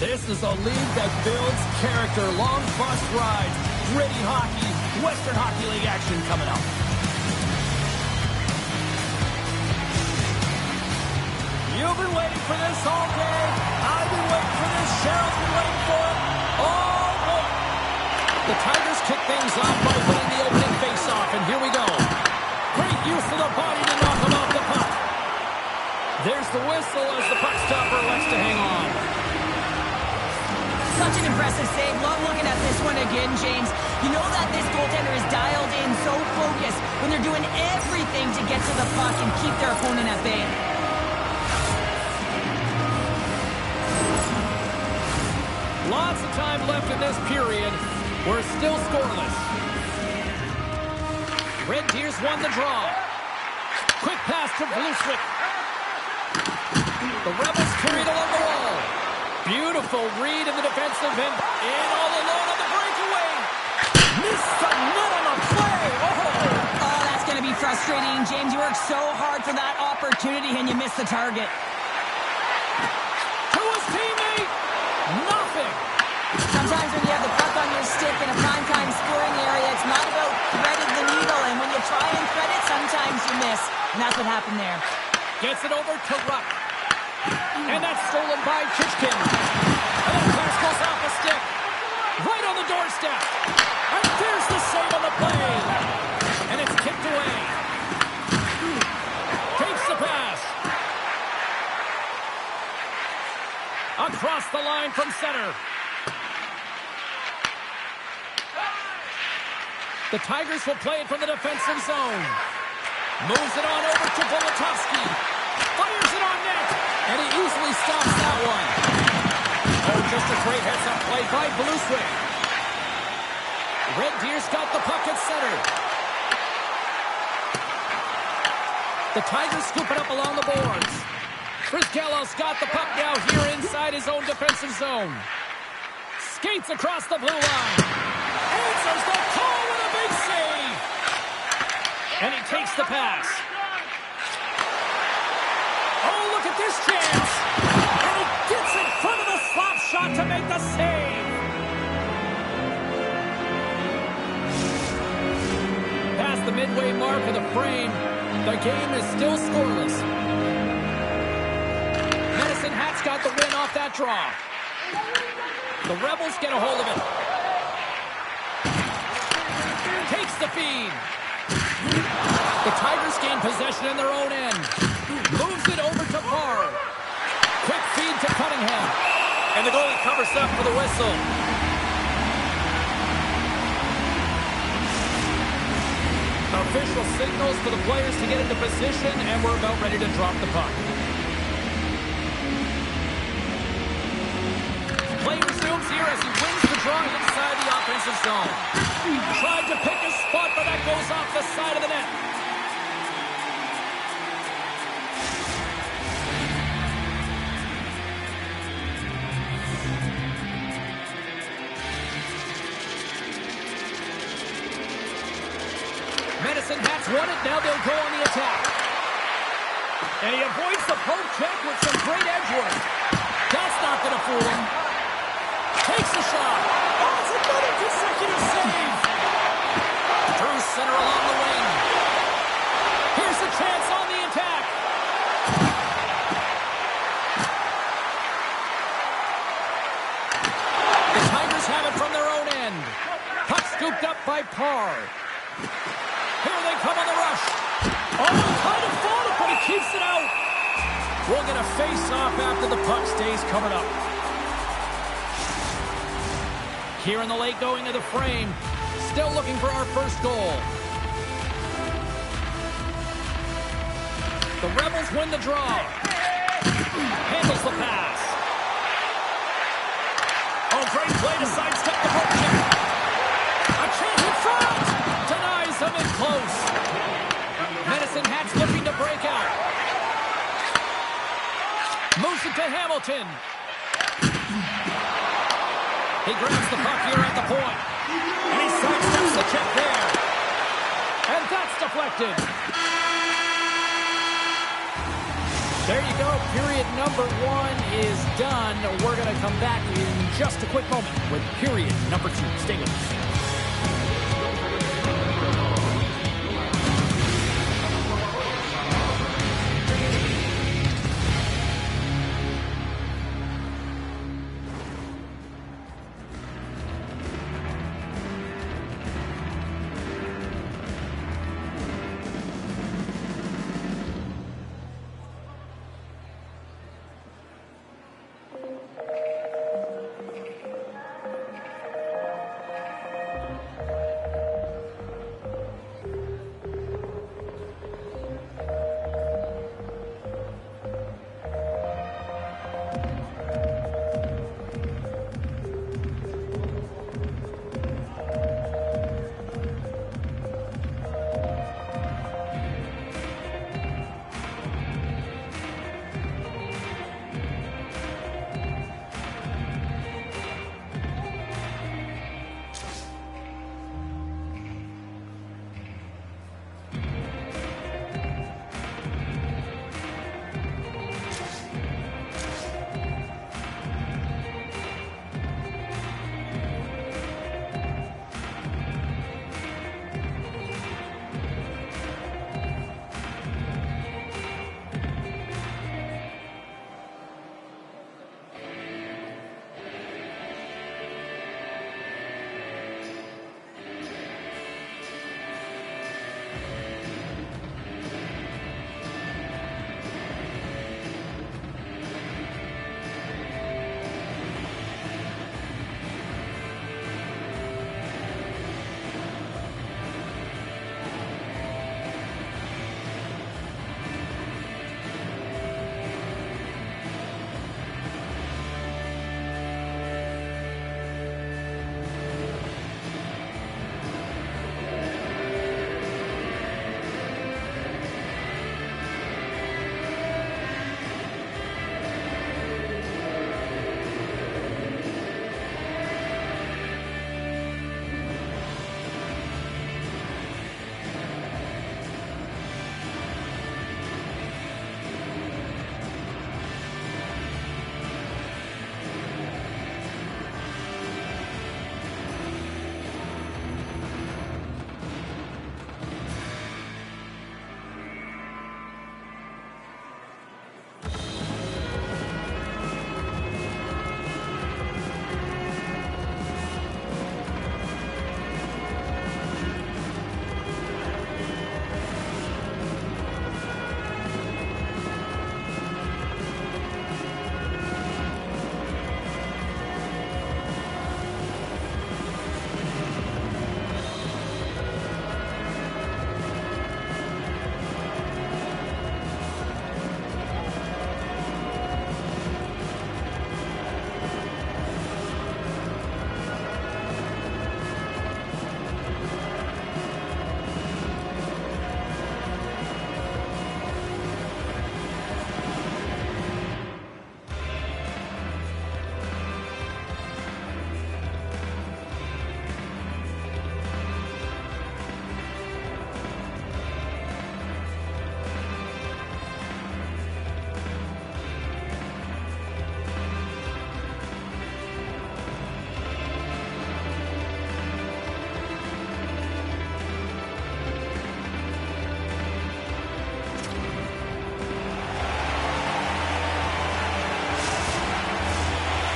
This is a league that builds character, long bus rides, gritty hockey, Western Hockey League action coming up. You've been waiting for this all day. I've been waiting for this. Cheryl's been waiting for it. Oh, boy. The Tigers kick things off by winning the opening faceoff, and here we go. Great use of the body to knock him off the puck. There's the whistle as the puck stopper elects to hang on. Such an impressive save. Love looking at this one again, James. You know that this goaltender is dialed in, so focused when they're doing everything to get to the puck and keep their opponent at bay. Lots of time left in this period. We're still scoreless. Red Deers won the draw. Quick pass to Blueswick. The Rebels carried along the wall. Beautiful read in the defensive end. In all alone on the breakaway. Missed the net on the play. Oh, that's going to be frustrating. James, you worked so hard for that opportunity and you missed the target. To his teammate. Nothing. Sometimes when you have the puck on your stick in a primetime scoring area, it's not about threading the needle. And when you try and thread it, sometimes you miss. And that's what happened there. Gets it over to Ruck. And that's stolen by Kitchkin. And that pass goes off the stick. Right on the doorstep. And there's the save on the play. And it's kicked away. Takes the pass. Across the line from center. The Tigers will play it from the defensive zone. Moves it on over to Volotovsky. Fires it on net. And he easily stops that one. Oh, just a great heads-up play by Blueswick. Red Deers got the puck at center. The Tigers scoop it up along the boards. Frizgello's got the puck now here inside his own defensive zone. Skates across the blue line. Answers the call with a big save. And he takes the pass. Oh, look at this chance. And he gets in front of the slap shot to make the save. Past the midway mark of the frame, the game is still scoreless. Medicine Hat's got the win off that draw. The Rebels get a hold of it. Takes the feed. The Tigers gain possession in their own end. Moves it over to Parr. Quick feed to Cunningham. And the goalie covers up for the whistle. Official signals for the players to get into position, and we're about ready to drop the puck. Play resumes here as he wins the draw inside the offensive zone. Tried to pick a spot, but that goes off the side of the net. Medicine Hats won it. Now they'll go on the attack. And he avoids the poke check with some great edge work. That's not going to fool him. Takes a shot. Oh, it's another consecutive save. Through center along the wing. Here's a chance on the attack. The Tigers have it from their own end. Puck scooped up by Parr. Here they come on the rush. Oh, he tried to fall it, but he keeps it out. We'll get a face-off after the puck stays covered up. Here in the late going of the frame, still looking for our first goal. The Rebels win the draw. Handles the pass. Oh, great play to sidestep the hook check. A chance in front. Denies him in close. Medicine Hat's looking to break out. Moves it to Hamilton. He grabs the puck here at the point. And he sidesteps the check there. And that's deflected. There you go. Period number 1 is done. We're going to come back in just a quick moment with period number 2. Stay with us.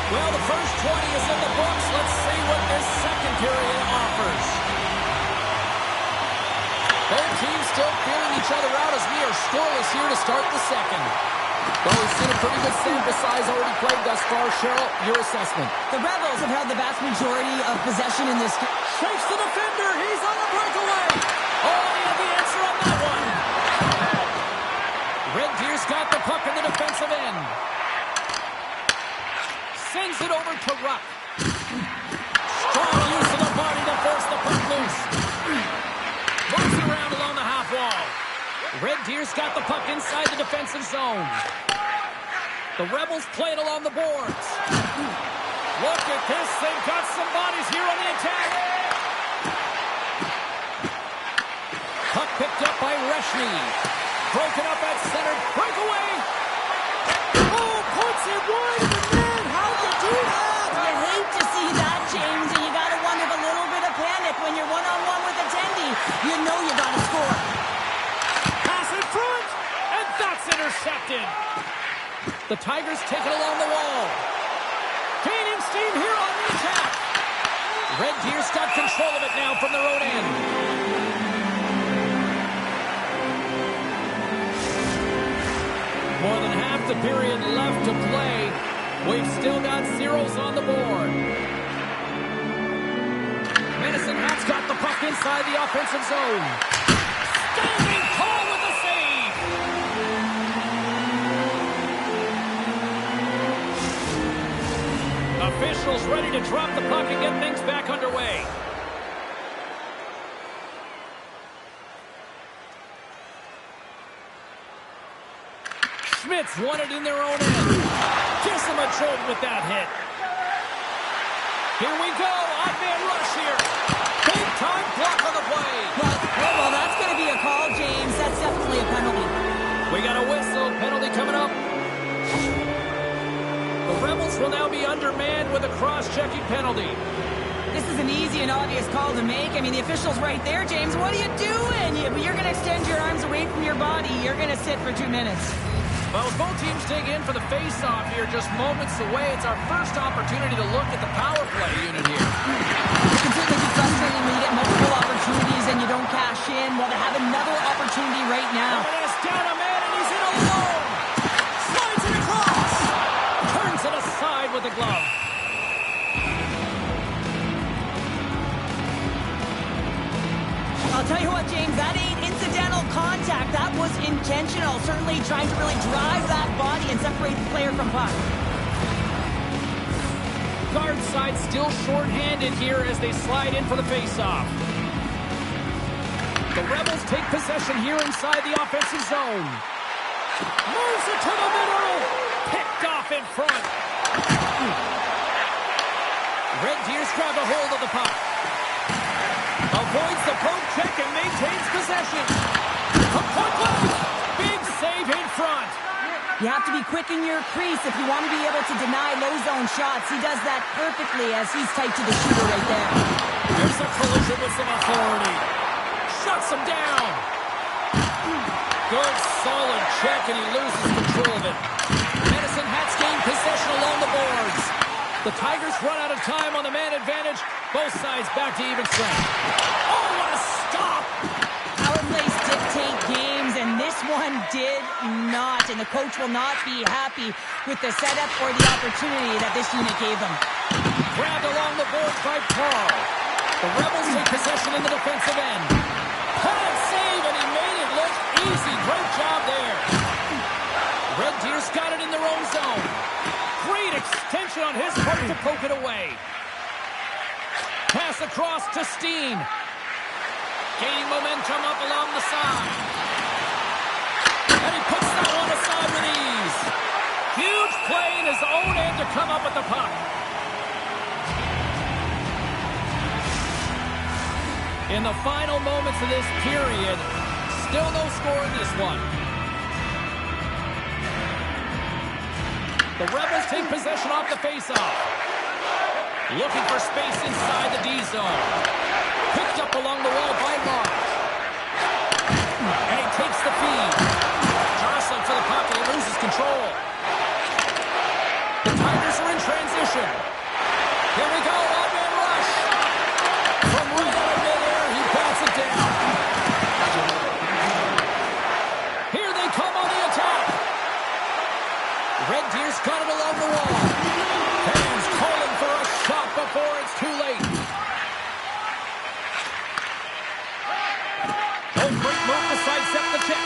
Well, the first 20 is in the books. Let's see what this second period offers. Both teams still feeling each other out as we are scoreless here to start the second. Well, we've seen a pretty good sample size already played thus far. Cheryl, your assessment. The Rebels have had the vast majority of possession in this game. Shakes the defender. He's on the breakaway. Oh, he had the answer on that one. Red Deer's got the puck in the defensive end. Sends it over to Ruck. Strong use of the body to force the puck loose. Moves it around along the half wall. Red Deer's got the puck inside the defensive zone. The Rebels play it along the boards. Look at this. They've got some bodies here on the attack. Puck picked up by Reshny. Broken up at center. Breakaway. Oh, puts it wide of the net. How'd you do that? You hate to see that, James, and you got to wonder if a little bit of panic when you're one-on-one with a Tendy. You know you got to score. Pass in front, and that's intercepted. The Tigers take it along the wall. Gaining steam here on the attack. Red Deer's got control of it now from their own end. More than half the period left to play. We've still got zeros on the board. Medicine Hat's got the puck inside the offensive zone. Standing tall with the save. Officials ready to drop the puck and get things back underway. Schmitz won it in their own end. Kiss him a jolt with that hit. Here we go. Odd man rush here. Big time block on the play. Well, that's going to be a call, James. That's definitely a penalty. We got a whistle. Penalty coming up. The Rebels will now be undermanned with a cross-checking penalty. This is an easy and obvious call to make. I mean, the official's right there, James. What are you doing? You're going to extend your arms away from your body. You're going to sit for 2 minutes. Well, as both teams dig in for the face-off here, just moments away, it's our first opportunity to look at the power play unit here. It can certainly be frustrating when you get multiple opportunities and you don't cash in. Well, they have another opportunity right now. It's down a man, and he's in alone. Slides it across. Turns it aside with the glove. I'll tell you what, James, that ain't incidental contact. That was intentional. Certainly trying to really drive that body and separate the player from puck. Guard side still short-handed here as they slide in for the face-off. The Rebels take possession here inside the offensive zone. Moves it to the middle. Picked off in front. Red Deers grab a hold of the puck. Avoids the poke check and maintains possession. From point blank. Big save in front. You have to be quick in your crease if you want to be able to deny low zone shots. He does that perfectly as he's tight to the shooter right there. There's a collision with some authority. Shuts him down. Good solid check and he loses control of it. Medicine Hats gain possession along the boards. The Tigers run out of time on the man advantage. Both sides back to even strength. Oh, what a stop! Power plays dictate games, and this one did not. And the coach will not be happy with the setup or the opportunity that this unit gave them. Grabbed along the boards by Carl. The Rebels take possession in the defensive end. Had save, and he made it look easy. Great job there. Red Deer's got it in their own zone. Great extension on his part to poke it away. Pass across to Steen. Gaining momentum up along the side. And he puts that one aside with ease. Huge play in his own end to come up with the puck. In the final moments of this period, still no score in this one. The Rebels take possession off the faceoff. Looking for space inside the D zone. Picked up along the wall by Marsh. And he takes the feed. Jostling for the puck and he loses control. The Tigers are in transition. Here we go, odd-man rush. From right out of midair, he bats it down. Here they come on the attack. Red Deer's got it along the wall. Fans calling for a shot before it's too late. Oh, great move to sidestep the check.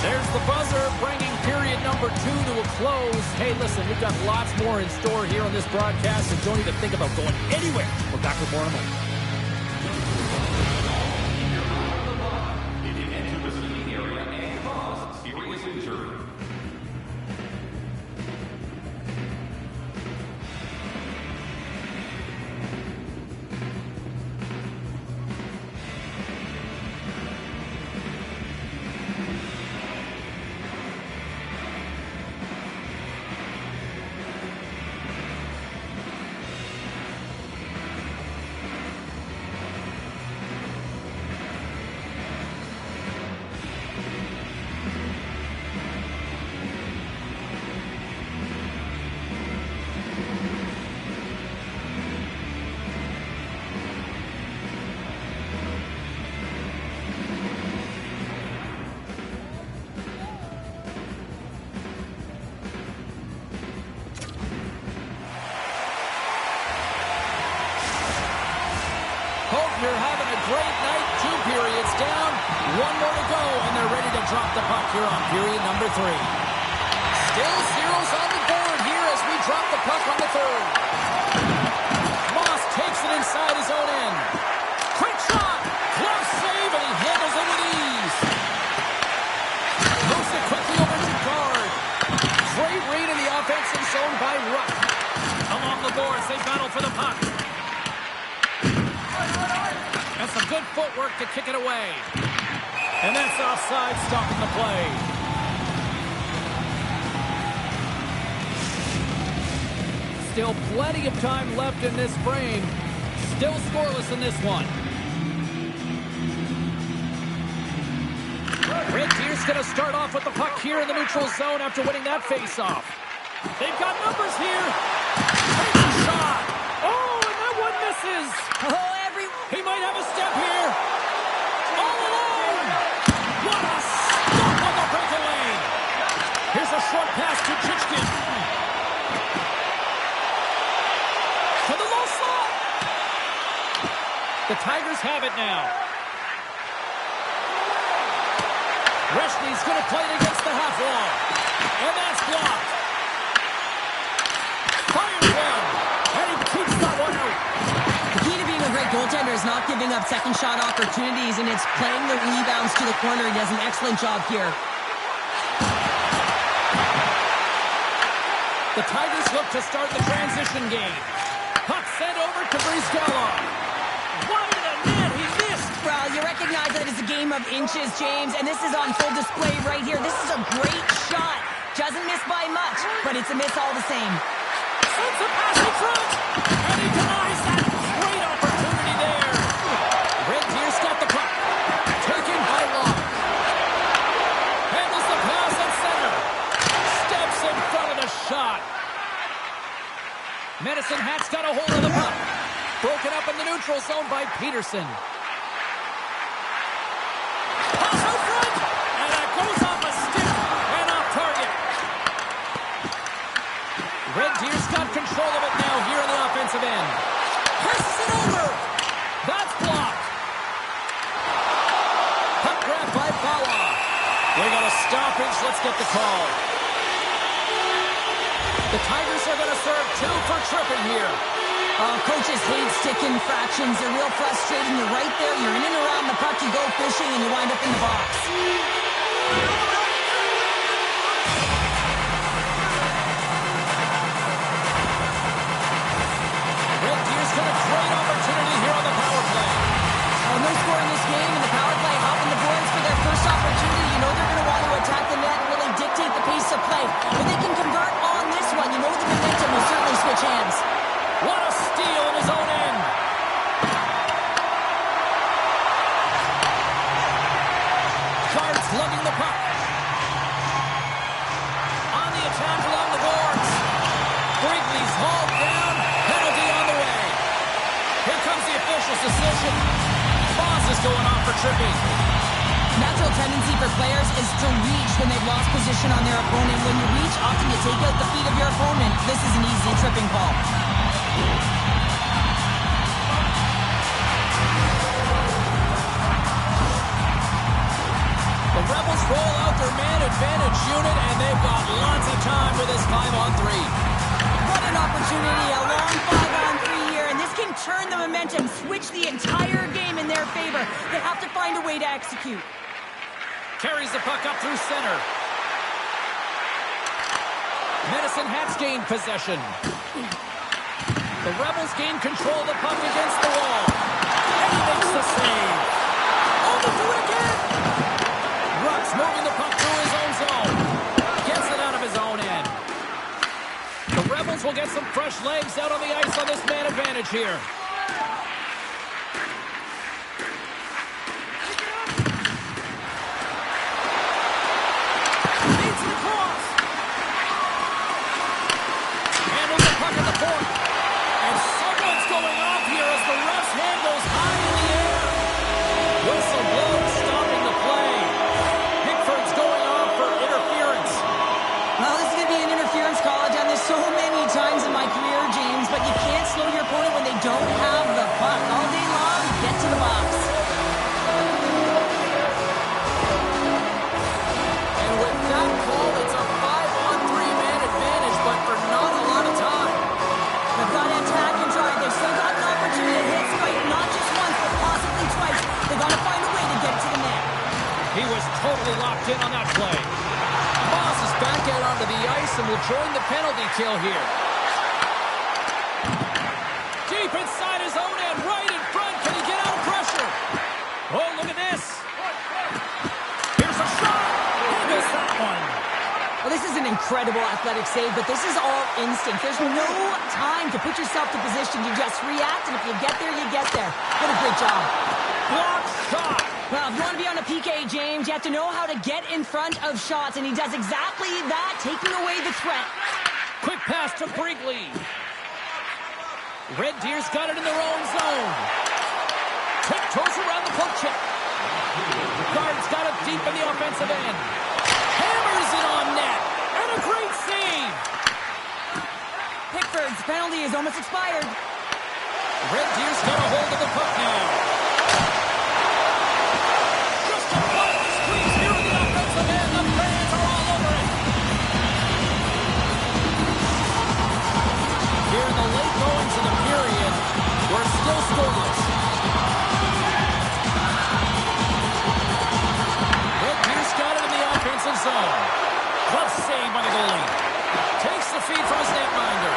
There's the buzzer, bringing period number 2 to a close. Hey, listen, we've got lots more in store here on this broadcast, and don't even think about going anywhere. We're back with more in a moment. One more to go, and they're ready to drop the puck here on period number 3. Still zeros on the board here as we drop the puck on the third. Moss takes it inside his own end. Quick shot! Close save, and he handles it with ease. Moves it quickly over to guard. Great read in the offensive zone by Ruck. Along the boards, they battle for the puck. And some good footwork to kick it away. And that's offside, stopping the play. Still plenty of time left in this frame. Still scoreless in this one. Red Deer's going to start off with the puck here in the neutral zone after winning that faceoff. They've got numbers here. Takes a shot. Oh, and that one misses. Oh, he might have a step here. All alone. What a stop on the breakaway. Here's a short pass to Chichkin. To the low slot. The Tigers have it now. Reshney's going to play it against the half wall. And that's blocked. Fires well. And he keeps that one out. The key to being a great goaltender is not giving up second shot opportunities, and it's playing the rebounds to the corner. He does an excellent job here. The Tigers look to start the transition game. Puck sent over to Brizgalov. Wide of the net, he missed. Well, you recognize that it's a game of inches, James, and this is on full display right here. This is a great shot. Doesn't miss by much, but it's a miss all the same. Sends a pass in front, and he denies that great opportunity there. Red Deer's got the puck. Taken by Locke. Handles the pass at center. Steps in front of the shot. Medicine Hat's got a hold of the puck. Broken up in the neutral zone by Peterson. Pass out front, and that goes off a stick and off target. Red Deer's got control of it now here on the offensive end. Passes it over. That's blocked. Puck grab by Bala. We got a stoppage. Let's get the call. The Tigers are going to serve 2 for tripping here. Coaches hate stick infractions. They're real frustrating. You're right there. You're in and around the puck. You go fishing, and you wind up in the box. Red Deer's got a great opportunity here on the power play. No score in this game, and the power play hopping the boards for their first opportunity. You know they're going to want to attack the net and really dictate the pace of play. If they can convert on this one, you know the momentum will certainly switch hands. What a steal in his own end. Guards lugging the puck. On the attack along the boards. Wrigley's hauled down. Penalty on the way. Here comes the official's decision. Boss is going off for tripping. Natural tendency for players is to reach when they've lost position on their opponent. When you reach, often you take out the feet of your opponent. This is an easy tripping call. The Rebels roll out their man advantage unit, and they've got lots of time for this 5-on-3. What an opportunity, a long 5-on-3 here, and this can turn the momentum, switch the entire game in their favor. They have to find a way to execute. Carries the puck up through center. Medicine Hat's gained possession. The Rebels gain control of the puck against the wall. And he makes the save. Oh, they'll do it again! Ruck's moving the puck through his own zone. Gets it out of his own end. The Rebels will get some fresh legs out on the ice on this man advantage here. Leads the cross. Handles the puck at the point. And someone's going off here as the ref's hand goes high in the air. Whistle blows, stopping the play. Pickford's going off for interference. Well, this is going to be an interference call. I've done this so many times in my career, James, but you can't slow your opponent when they don't He was totally locked in on that play. Moss is back out onto the ice and will join the penalty kill here. Deep inside his own end, right in front. Can he get out of pressure? Oh, look at this. Here's a shot. He missed that one. Well, this is an incredible athletic save, but this is all instinct. There's no time to put yourself to position. You just react, and if you get there, you get there. What a great job. Block shot. Well, if you want to be on a PK, James, you have to know how to get in front of shots, and he does exactly that, taking away the threat. Quick pass to Brinkley. Red Deer's got it in their own zone. Tiptoes around the poke check. Guard's got it deep in the offensive end. Hammers it on net. And a great save. Pickford's penalty is almost expired. Red Deer's got a hold of the puck now. Just a wild squeeze here in the offensive end. The fans are all over it. Here in the late goings of the period, we're still scoreless. Red Deer's got it in the offensive zone. Clutch save by the goalie. Takes the feed from his netminder.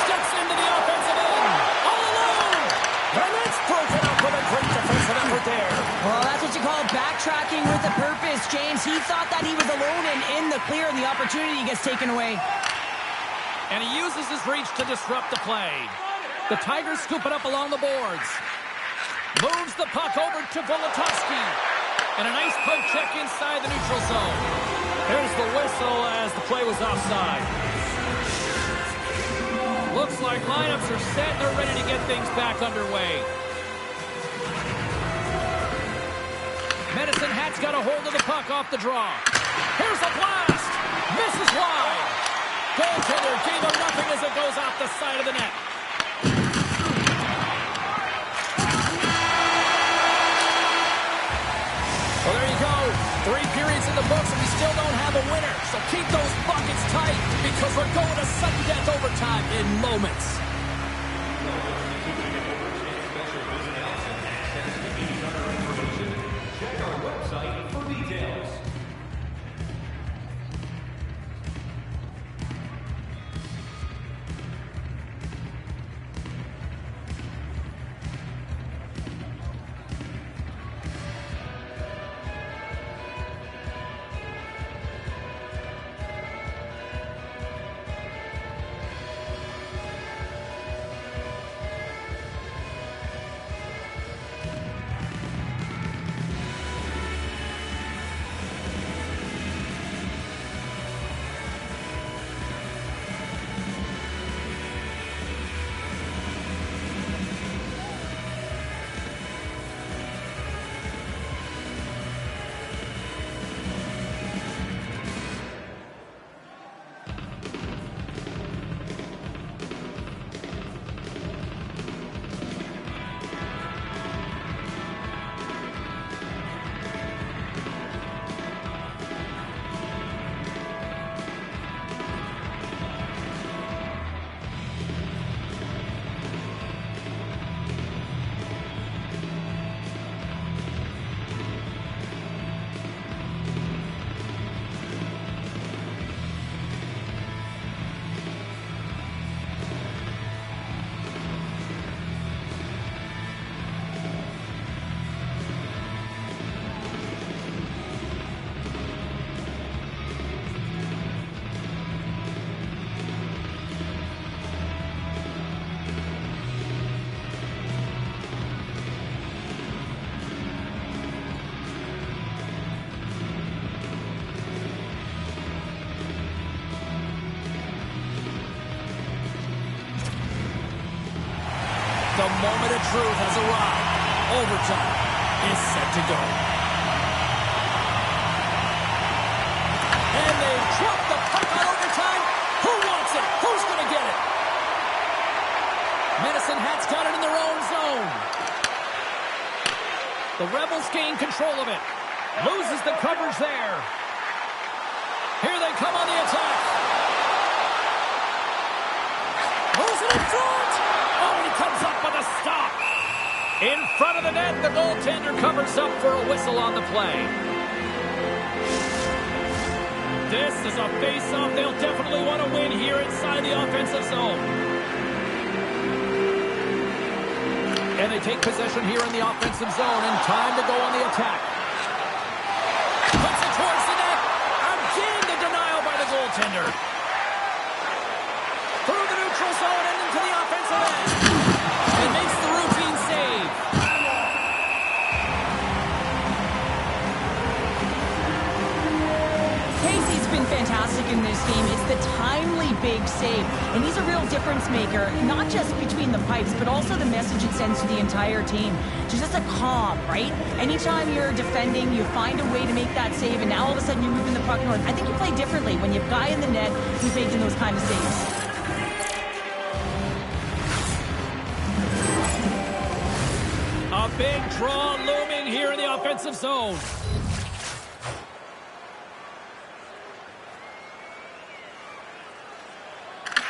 Steps into the offensive end. All alone. And it's broken up with a great defensive effort there. Well, that's what you call backtracking with a purpose, James. He thought that he was alone and in the clear, and the opportunity gets taken away. And he uses his reach to disrupt the play. The Tigers scoop it up along the boards. Moves the puck over to Volotovsky. And a nice poke check inside the neutral zone. There's the whistle as the play was offside. Looks like lineups are set. They're ready to get things back underway. Medicine Hat's got a hold of the puck off the draw. Here's a blast. Misses wide. Goaltender gave him nothing as it goes off the side of the net. Well, there you go. 3 periods in the books, and we still don't have a winner. So keep those buckets tight, because we're going to sudden death overtime in moments. Check our website for details. The moment of truth has arrived. Overtime is set to go. And they drop the puck on overtime. Who wants it? Who's going to get it? Medicine Hat's got it in their own zone. The Rebels gain control of it. Loses the coverage there. Here they come on the attack. Moves it in front. Oh, and he comes up with a stop. In front of the net, the goaltender covers up for a whistle on the play. This is a face-off they'll definitely want to win here inside the offensive zone. And they take possession here in the offensive zone, and time to go on the attack. Puts it towards the net. Again, the denial by the goaltender. Through the neutral zone and into the offensive end. And makes the routine save. Casey's been fantastic in this game. It's the timely big save. And he's a real difference maker, not just between the pipes, but also the message it sends to the entire team. Just a calm, right? Anytime you're defending, you find a way to make that save, and now all of a sudden you're moving the puck north. I think you play differently when you have a guy in the net who's making those kind of saves. A big draw looming here in the offensive zone.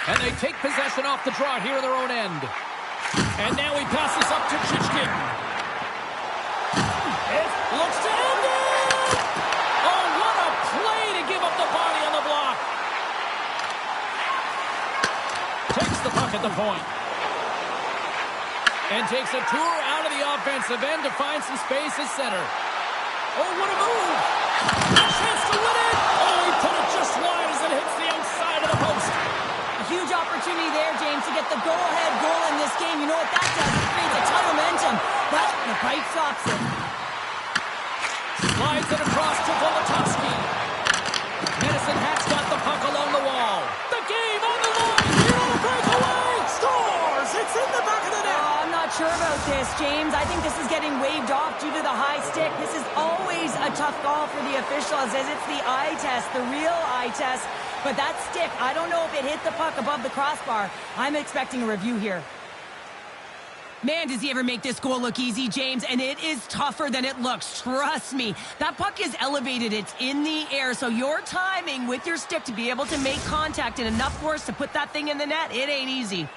And they take possession off the draw here in their own end. And now he passes up to Chichkin. It looks to end it! Oh, what a play to give up the body on the block. Takes the puck at the point. And takes a tour out of the offensive end to find some space at center. Oh, what a move! A chance to win it! Oh, he put it just wide as it hits the outside of the post. A huge opportunity there, James, to get the go-ahead goal in this game. You know what that does? It creates a ton of momentum. But the pipe stops it. Slides it across to Volotovsky. Medicine Hat's got the puck along the wall. The game on the line! Here on the breakaway! Scores! It's in the back of the net! I'm not sure about this, James. I think this is getting waved off due to the high stick. This is always a tough call for the officials, as it's the eye test, the real eye test. But that stick, I don't know if it hit the puck above the crossbar. I'm expecting a review here. Man, does he ever make this goal look easy, James, and it is tougher than it looks. Trust me. That puck is elevated. It's in the air, so your timing with your stick to be able to make contact and enough force to put that thing in the net, it ain't easy.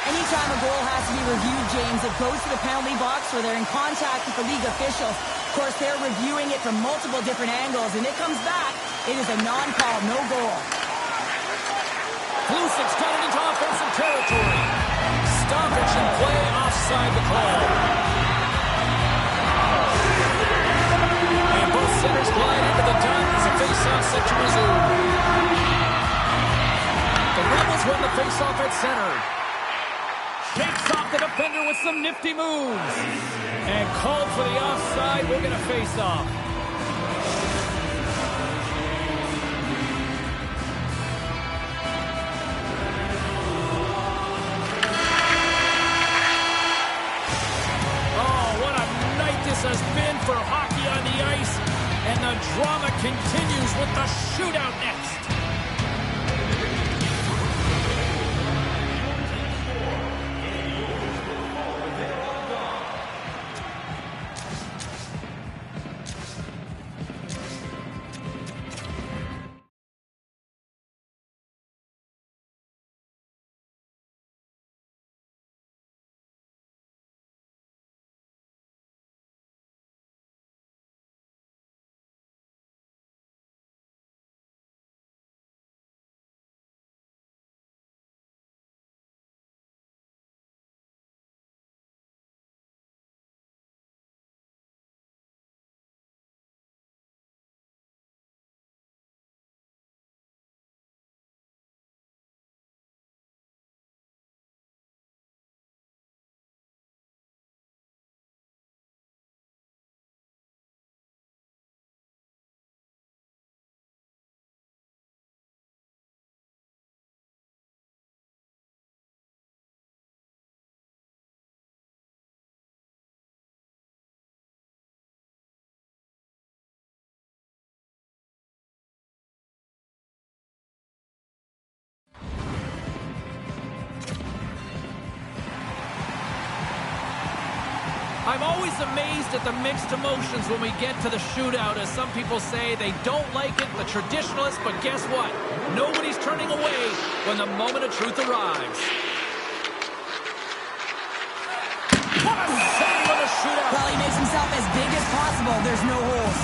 Anytime a goal has to be reviewed, James, it goes to the penalty box where they're in contact with the league officials. Of course, they're reviewing it from multiple different angles, and it comes back. It is a non-call, no goal. Klusik's got it into offensive territory. Stoppage and play offside the call. And both centers glide into the dot as the face-off set to resume. The Rebels win the face-off at center. Shakes off the defender with some nifty moves. And called for the offside. We're going to face off. Has been for hockey on the ice, and the drama continues with the shootout next. I'm always amazed at the mixed emotions when we get to the shootout, as some people say they don't like it, the traditionalists, but guess what? Nobody's turning away when the moment of truth arrives. makes himself as big as possible. There's no holes.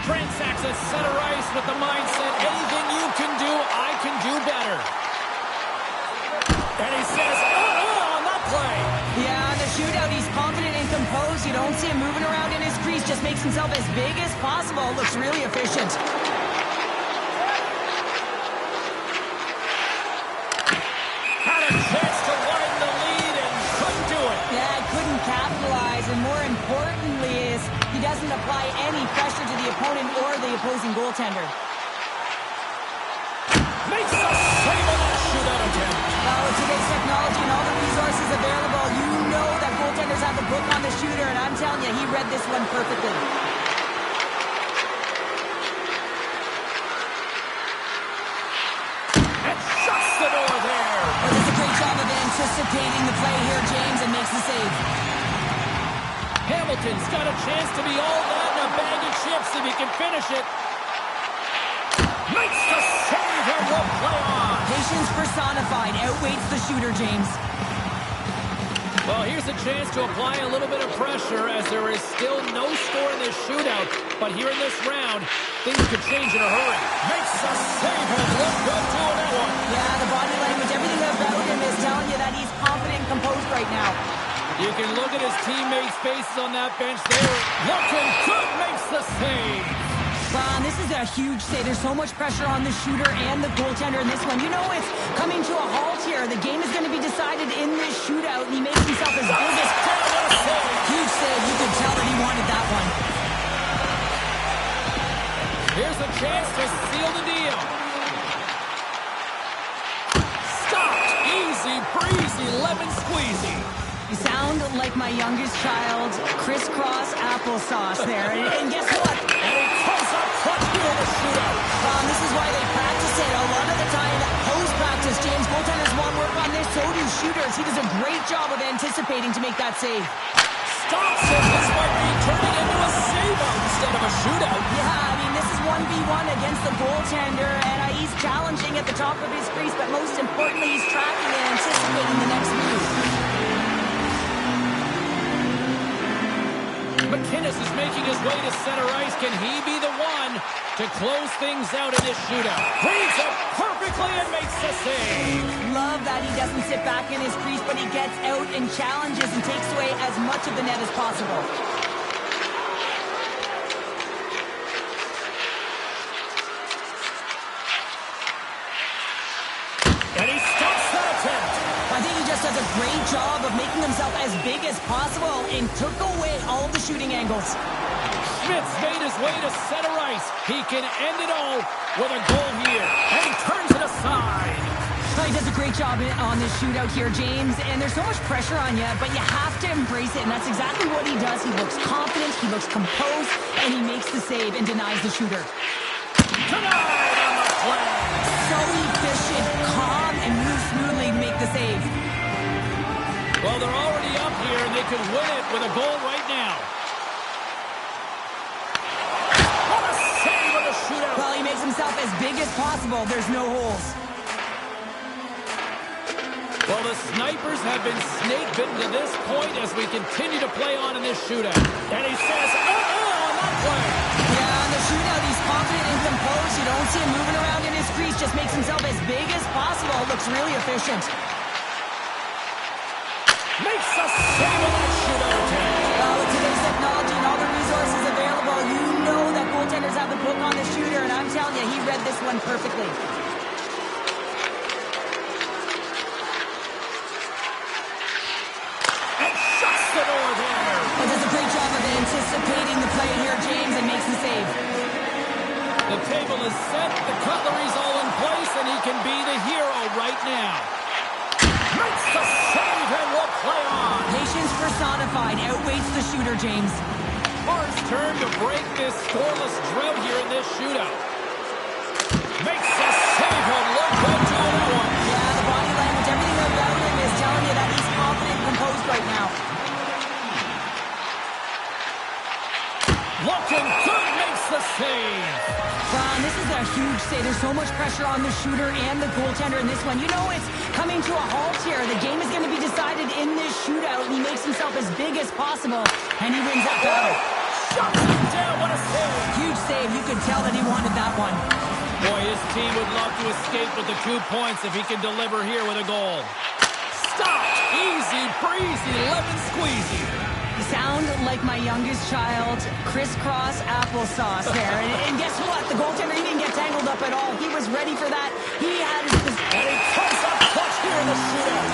Transacts at center ice with the mindset, anything you can do, I can do better. And he says, on that play. Yeah, in the shootout, he's confident and composed. You don't see him moving around in his crease. Just makes himself as big as possible. Looks really efficient. Had a chance to widen the lead and couldn't do it. Yeah, couldn't capitalize. And more importantly is he doesn't apply any pressure to the opponent or the opposing goaltender. Makes the save on that shootout attempt. With today's technology and all the resources available, you know that goaltenders have the book on the shooter, and I'm telling you, he read this one perfectly. And shuts the door there. Well, does a great job of anticipating the play here, James, and makes the save. Hamilton's got a chance to be all that in a bag of chips if he can finish it. Makes the save and will play on. Patience personified outweighs the shooter, James. Well, here's a chance to apply a little bit of pressure as there is still no score in this shootout. But here in this round, things could change in a hurry. Makes the save and look good too on that one. Yeah, the body language, everything about him is telling you that he's confident and composed right now. You can look at his teammates' faces on that bench there. Looking good, makes the save. Ron, this is a huge save. There's so much pressure on the shooter and the goaltender in this one. You know it's coming to a halt here. The game is going to be decided in this shootout, and he makes himself as big as... Huge save. You could tell that he wanted that one. Here's a chance to seal the deal. Stopped. Easy breezy, lemon squeezy. You sound like my youngest child, crisscross applesauce there. And guess what? And he comes up clutch for the shootout. This is why they practice it. A lot of the time, post-practice, James, goaltenders want work on this, so do shooters. He does a great job of anticipating to make that save. Stops it. This might be turning into a save-out instead of a shootout. Yeah, I mean, this is 1v1 against the goaltender, and he's challenging at the top of his crease, but most importantly, he's tracking and anticipating the next move. McInnes is making his way to center ice. Can he be the one to close things out in this shootout? Reads it perfectly and makes the save. Love that he doesn't sit back in his crease, but he gets out and challenges and takes away as much of the net as possible. And he stops that attempt. I think he just does a great job of making himself as big as possible and took away all of the shooting angles. Smith's made his way to center ice. He can end it all with a goal here. And he turns it aside. He does a great job on this shootout here, James, and there's so much pressure on you, but you have to embrace it, and that's exactly what he does. He looks confident, he looks composed, and he makes the save and denies the shooter. Tonight on the play. So efficient, calm, and moves smoothly to make the save. Well, they're already up here, and they could win it with a goal right now. What a save on the shootout. Well, he makes himself as big as possible. There's no holes. Well, the snipers have been snake-bitten to this point as we continue to play on in this shootout. And he says, on that play. Yeah, on the shootout, he's confident and composed. You don't see him moving around in his crease. Just makes himself as big as possible. Looks really efficient. Makes a save on that shootout attempt. With today's technology and all the resources available, you know that goaltenders have the book on the shooter, and I'm telling you, he read this one perfectly. And shuts the door there. Well, does a great job of anticipating the play here, James, and makes the save. The table is set, the cutlery's all in place, and he can be the hero right now. Makes the save and will play on. Patience personified outweighs the shooter, James. Barnes' turn to break this scoreless drought here in this shootout. Makes the save and look good to that one. Yeah, the body language, everything about him is telling you that he's confident and composed right now. Looking good, makes the save. Ron, this is a huge save. There's so much pressure on the shooter and the goaltender in this one. You know it's coming to a halt here. The game is going to be decided embedded in this shootout, and he makes himself as big as possible, and he wins that battle. Shuts him down. What a save. Huge save. You could tell that he wanted that one. Boy, his team would love to escape with the 2 points if he can deliver here with a goal. Stop. Easy breezy, lemon squeezy. You sound like my youngest child, crisscross applesauce there. And guess what? The goaltender, he didn't get tangled up at all. He was ready for that. He had his... And he comes up clutch here in the shootout.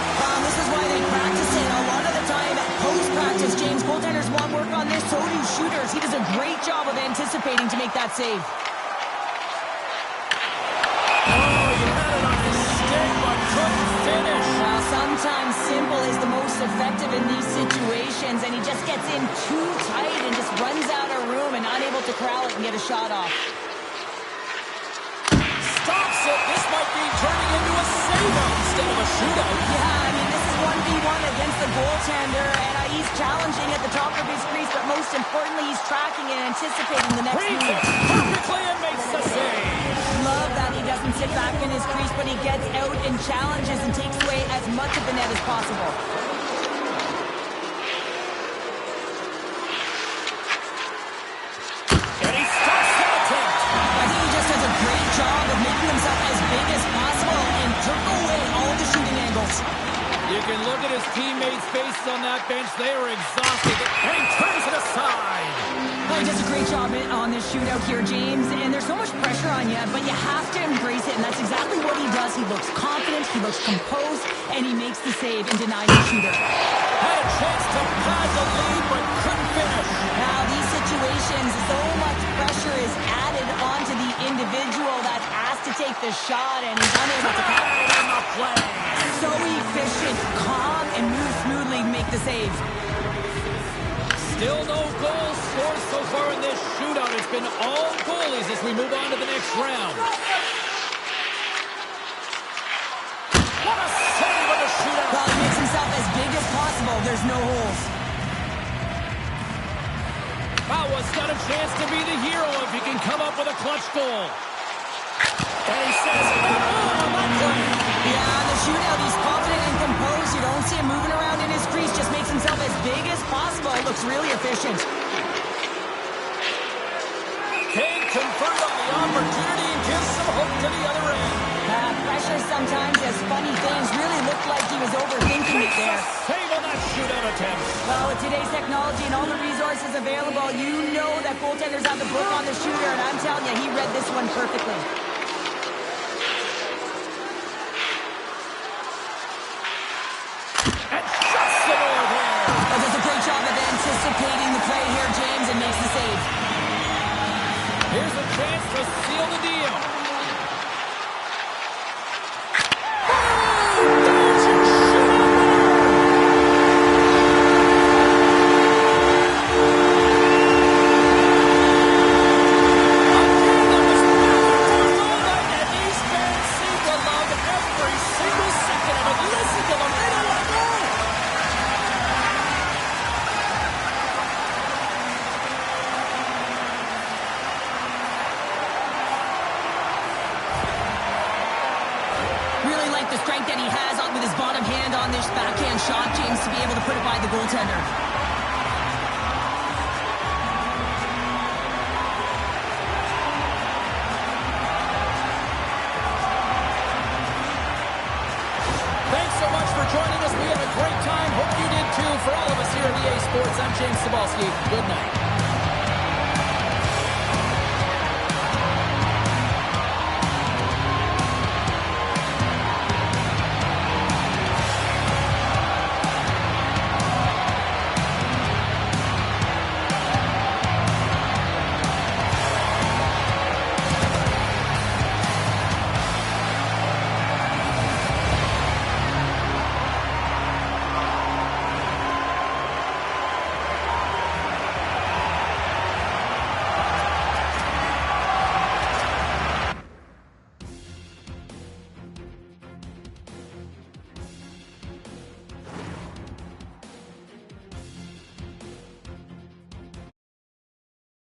This is why they practice it. A lot of the time, post-practice, James, goaltenders want work on this, so do shooters. He does a great job of anticipating to make that save. Sometimes simple is the most effective in these situations, and he just gets in too tight and just runs out of room and unable to corral it and get a shot off. Stops it. This might be turning into a save-out instead of a shootout. Yeah, I mean, this is 1v1 against the goaltender, and he's challenging at the top of his crease, but most importantly, he's tracking and anticipating the next Reads move. it perfectly and makes the save. Love that he doesn't sit back in his crease, but he gets out and challenges and takes away as much of the net as possible. And he stops the attempt. I think he just does a great job of making himself as big as possible and took away all the shooting angles. You can look at his teammates' faces on that bench. They are exhausted. And he turns it aside. He does a great job on this shootout here, James, and there's so much pressure on you, but you have to embrace it, and that's exactly what he does. He looks confident, he looks composed, and he makes the save and denies the shooter. Had a chance to pad the lead, but couldn't finish. Now, these situations, so much pressure is added onto the individual that has to take the shot, and he's unable to catch it on the play. So efficient, calm, and moves smoothly to make the save. Still no goals scored so far in this shootout. It's been all goalies as we move on to the next round. What a save on the shootout. Well, he makes himself as big as possible. There's no holes. Kuba's got a chance to be the hero if he can come up with a clutch goal. And he says, oh, my play. Yeah, in the shootout, he's confident and composed. You don't see him moving around in his crease. Just makes himself as big as possible. Looks really efficient. Kane confirmed on the opportunity and gives some hope to the other end. Pressure sometimes does funny things. Really looked like he was overthinking it there. Save on that shootout attempt. Well, with today's technology and all the resources available, you know that goaltenders have the book on the shooter, and I'm telling you, he read this one perfectly. Does a great job of anticipating the play here, James, and makes the save. Here's a chance to seal the deal. The strength that he has with his bottom hand on this backhand shot, James, to be able to put it by the goaltender. Thanks so much for joining us. We had a great time. Hope you did too. For all of us here at EA Sports, I'm James Cebulski. Good night.